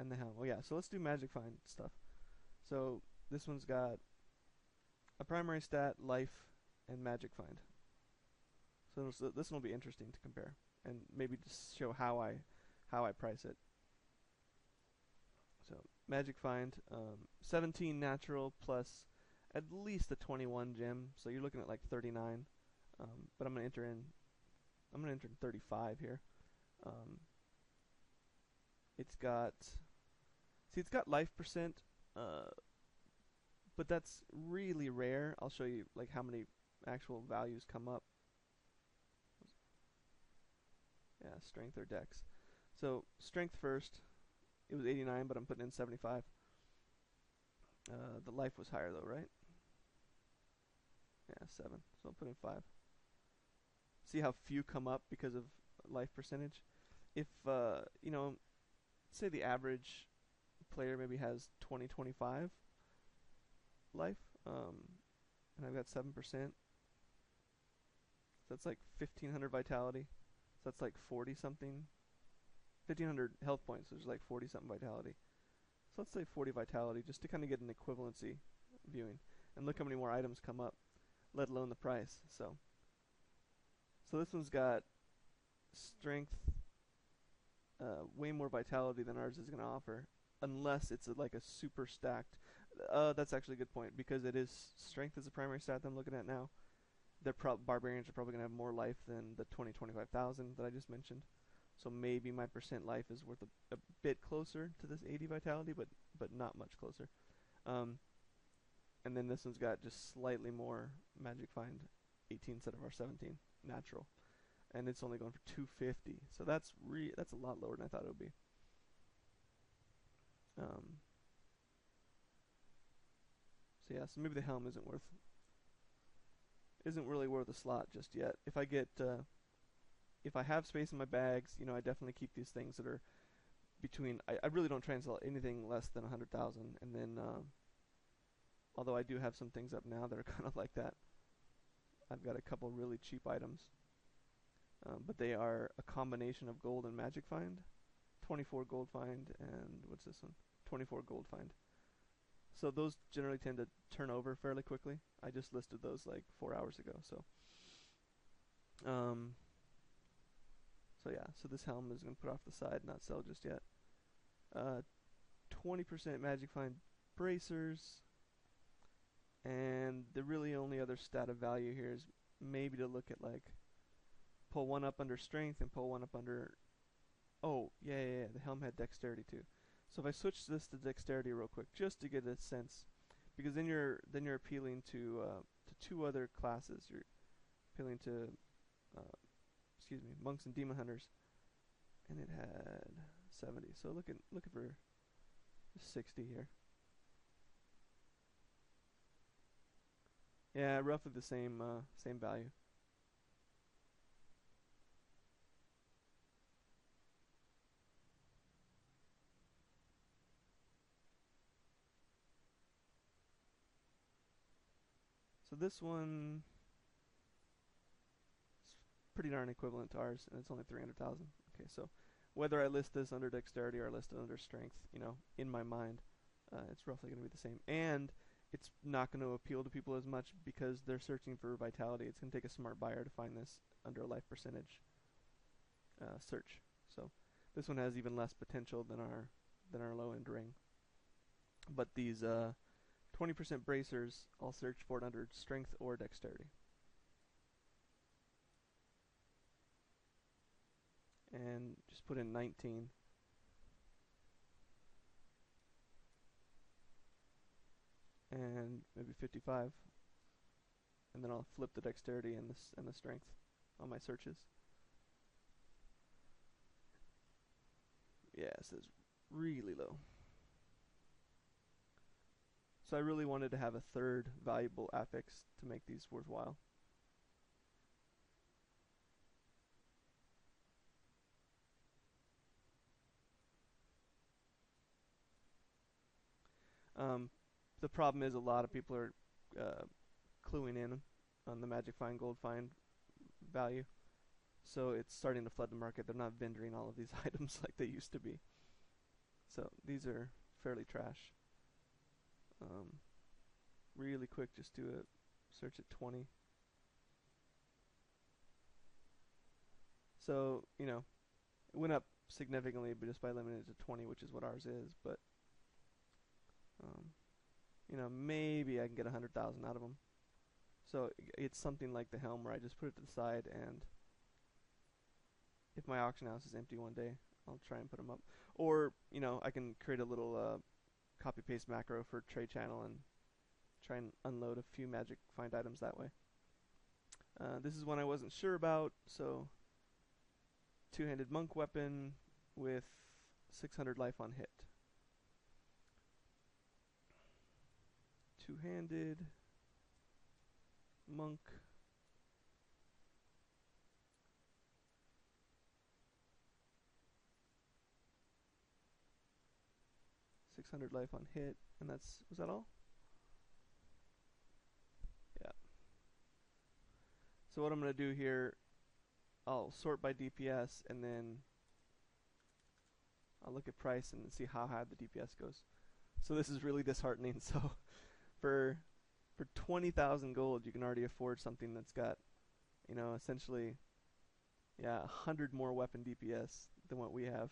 and the helm. Oh yeah, so let's do magic find stuff. So this one's got a primary stat, life, and magic find. So this one will be interesting to compare, and maybe just show how I price it. So magic find, 17 natural plus at least a 21 gem. So you're looking at like 39. But I'm gonna enter in 35 here. Um, it's got it's got life percent, but that's really rare. I'll show you like how many actual values come up. Yeah, strength or dex. So strength first. It was 89, but I'm putting in 75. The life was higher though, right? Yeah, 7. So I'll put in 5. See how few come up because of life percentage? If, say the average player maybe has 20, 25 life, and I've got 7%, so that's like 1500 vitality. So that's like 40 something. 1500 health points, so there's like 40 something vitality. So let's say 40 vitality just to kind of get an equivalency viewing. And look how many more items come up, let alone the price. So this one's got strength, way more vitality than ours is going to offer, unless it's like a super stacked. That's actually a good point because it is strength is the primary stat that I'm looking at now. Barbarians are probably going to have more life than the 25,000 that I just mentioned. So maybe my percent life is worth a bit closer to this 80 vitality, but not much closer. And then this one's got just slightly more magic find, 18 instead of our 17 natural, and it's only going for 250. So that's a lot lower than I thought it would be. So yeah, so maybe the helm isn't really worth a slot just yet. If I have space in my bags, I definitely keep these things that are between. I really don't try and sell anything less than 100,000, and then although I do have some things up now that are kind of like that. I've got a couple really cheap items, but they are a combination of gold and magic find. 24 gold find, and what's this one? 24 gold find. So those generally tend to turn over fairly quickly. I just listed those like 4 hours ago. So yeah, so this helm is going to put off the side, not sell just yet. 20% magic find bracers, and the really only other stat of value here is maybe to look at like pull one up under strength and pull one up under. Oh yeah, the helm had dexterity too. So if I switch this to dexterity real quick, just to get a sense, because then you're appealing to two other classes. You're appealing to monks and demon hunters, and it had 70. So looking for 60 here. Yeah, roughly the same value. So this one is pretty darn equivalent to ours, and it's only 300,000. Okay, so whether I list this under dexterity or I list it under strength, in my mind, it's roughly going to be the same. And it's not going to appeal to people as much because they're searching for vitality. It's going to take a smart buyer to find this under a life percentage search. So this one has even less potential than our low end ring. But these 20% bracers, I'll search for it under strength or dexterity. And just put in 19. And maybe 55. And then I'll flip the dexterity and the strength on my searches. Yeah, so it's really low. So I really wanted to have a third valuable affix to make these worthwhile. The problem is a lot of people are cluing in on the magic find, gold find value. So it's starting to flood the market. They're not vendoring all of these items like they used to be. So these are fairly trash. Um, really quick, just do a search at 20. So, it went up significantly, but just by limiting it to 20, which is what ours is. But, um, maybe I can get 100,000 out of them. So it's something like the Helm where I just put it to the side, and if my auction house is empty one day, I'll try and put them up. Or, I can create a little copy paste macro for trade channel and try and unload a few magic find items that way. This is one I wasn't sure about, so two-handed monk weapon with 600 life on hit. Two-handed monk. $600 life on hit, and was that all? Yeah. So what I'm going to do here, I'll sort by DPS, and then I'll look at price and see how high the DPS goes. So this is really disheartening. So for 20,000 gold, you can already afford something that's got, essentially, 100 more weapon DPS than what we have,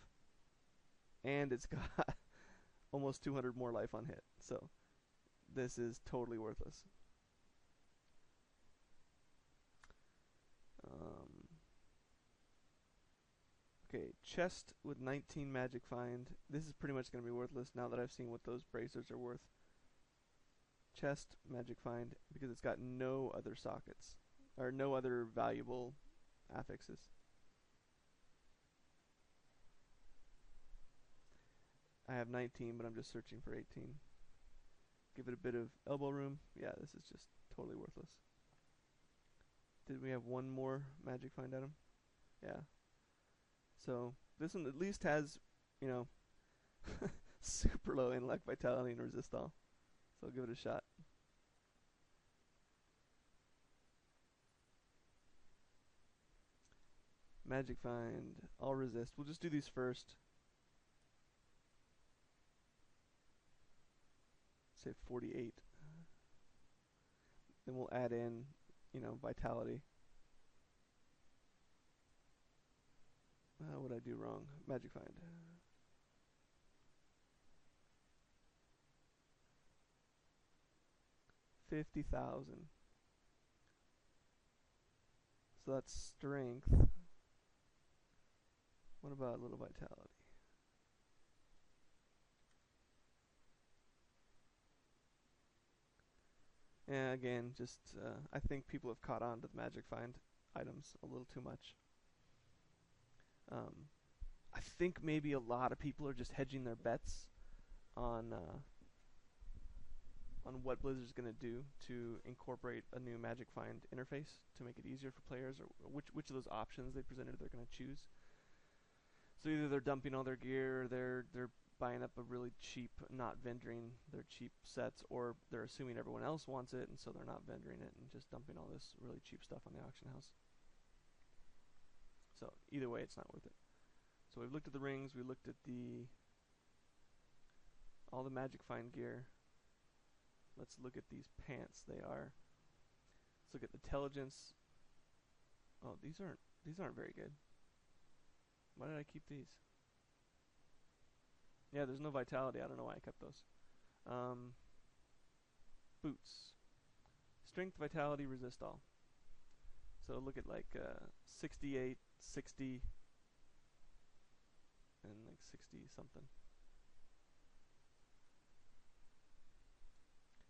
and it's got almost 200 more life on hit. So this is totally worthless. Okay, chest with 19 magic find. This is pretty much going to be worthless now that I've seen what those bracers are worth. Chest, magic find, because it's got no other sockets, or no other valuable affixes. I have 19, but I'm just searching for 18. Give it a bit of elbow room. Yeah, this is just totally worthless. Did we have one more magic find item? Yeah. So this one at least has, super low intellect, vitality, and resist all. So I'll give it a shot. Magic find, all resist. We'll just do these first. Say 48. Then we'll add in, vitality. What did I do wrong? Magic find. 50,000. So that's strength. What about a little vitality? Yeah, again, just I think people have caught on to the magic find items a little too much. I think maybe a lot of people are just hedging their bets on what Blizzard's going to do to incorporate a new magic find interface to make it easier for players, or which of those options they presented they're going to choose. So either they're dumping all their gear, or they're buying up a really cheap, not vendoring their cheap sets, or they're assuming everyone else wants it, and so they're not vendoring it and just dumping all this really cheap stuff on the auction house. So either way, it's not worth it. So we've looked at the rings, we looked at all the magic find gear. Let's look at these pants. Let's look at intelligence. Oh, these aren't very good. Why did I keep these? Yeah, there's no vitality. I don't know why I kept those. Boots. Strength, vitality, resist all. So look at like 68, 60, and like 60 something.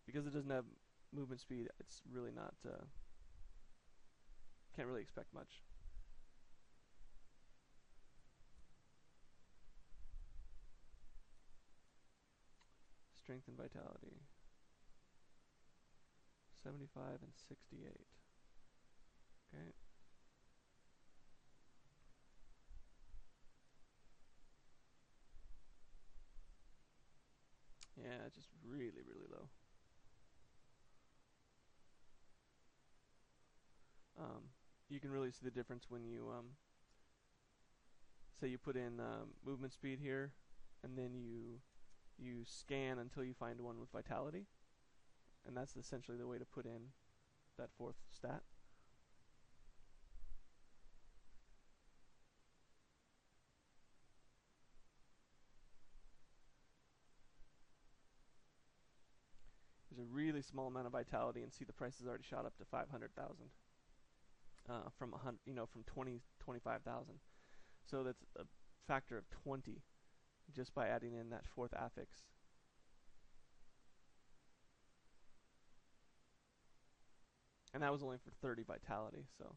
Because it doesn't have movement speed, it's really not, can't really expect much. Strength and vitality. 75 and 68. Okay. Yeah, just really, really low. You can really see the difference when you say you put in movement speed here and then you scan until you find one with vitality, and that's essentially the way to put in that fourth stat. There's a really small amount of vitality, and see the price has already shot up to 500,000 from 100, from 25,000. So that's a factor of 20 just by adding in that fourth affix. And that was only for 30 vitality, so.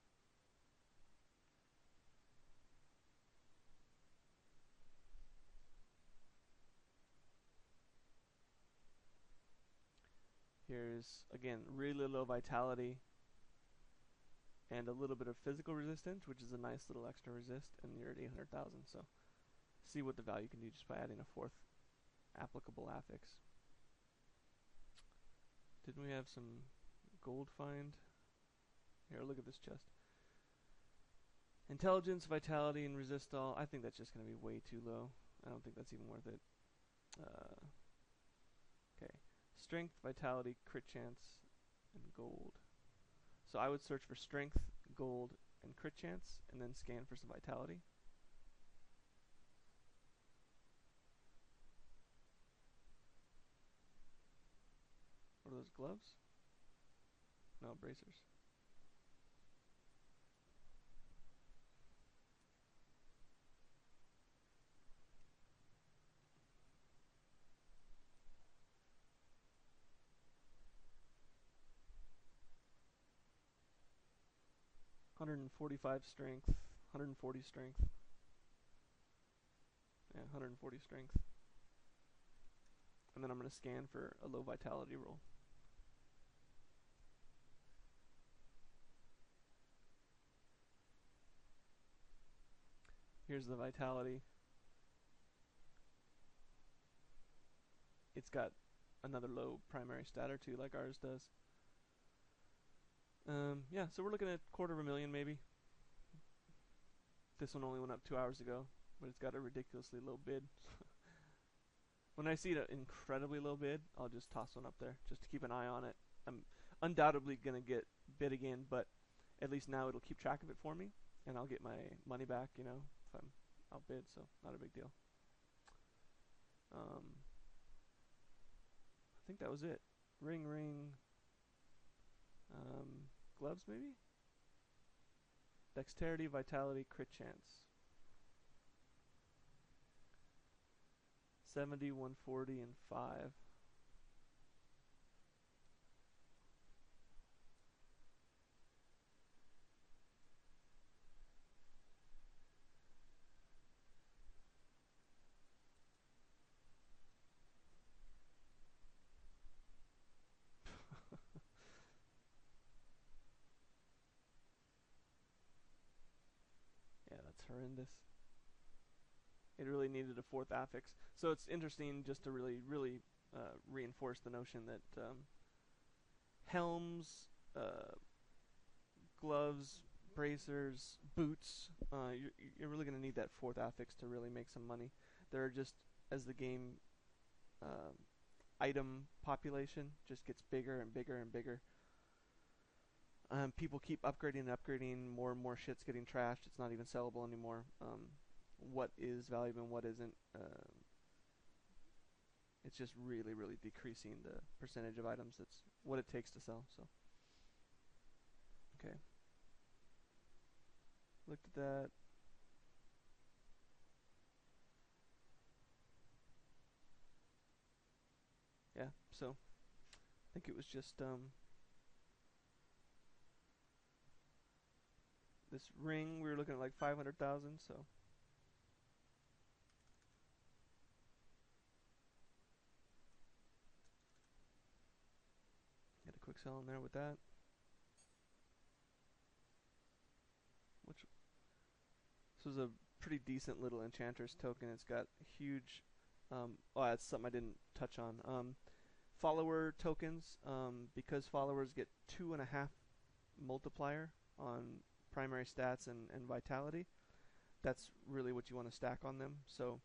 Here's, again, really low vitality and a little bit of physical resistance, which is a nice little extra resist, and you're at 800,000. So see what the value can do just by adding a fourth applicable affix. Didn't we have some gold find? Here, look at this chest. Intelligence, vitality, and resist all. I think that's just going to be way too low. I don't think that's even worth it. Okay. Strength, vitality, crit chance, and gold. So I would search for strength, gold, and crit chance, and then scan for some vitality. What are those gloves? No, bracers. $145 strength, 140 strength. Yeah, 140 strength. And then I'm going to scan for a low vitality roll. Here's the vitality. It's got another low primary stat or two like ours does. Yeah, so we're looking at $250,000 maybe. This one only went up 2 hours ago, but it's got a ridiculously low bid. When I see an incredibly low bid, I'll just toss one up there just to keep an eye on it. I'm undoubtedly going to get bid again, but at least now it'll keep track of it for me, and I'll get my money back, if I'm outbid, so not a big deal. I think that was it. Ring. Gloves maybe? Dexterity, vitality, crit chance. 70, 140, and 5. Yeah, that's horrendous. It really needed a fourth affix. So it's interesting just to really reinforce the notion that helms, gloves, bracers, boots, you're really going to need that fourth affix to really make some money. There are just, as the game item population just gets bigger and bigger and bigger, people keep upgrading and upgrading. More and more shit's getting trashed. It's not even sellable anymore. What is valuable and what isn't. It's just really decreasing the percentage of items that's what it takes to sell. So, okay. Looked at that. Yeah, so I think it was just this ring. We were looking at like 500,000. So. Get a quick sell in there with that. This was a pretty decent little Enchantress token. It's got huge. That's something I didn't touch on. Follower tokens, because followers get 2.5 multiplier on primary stats and vitality. That's really what you want to stack on them. So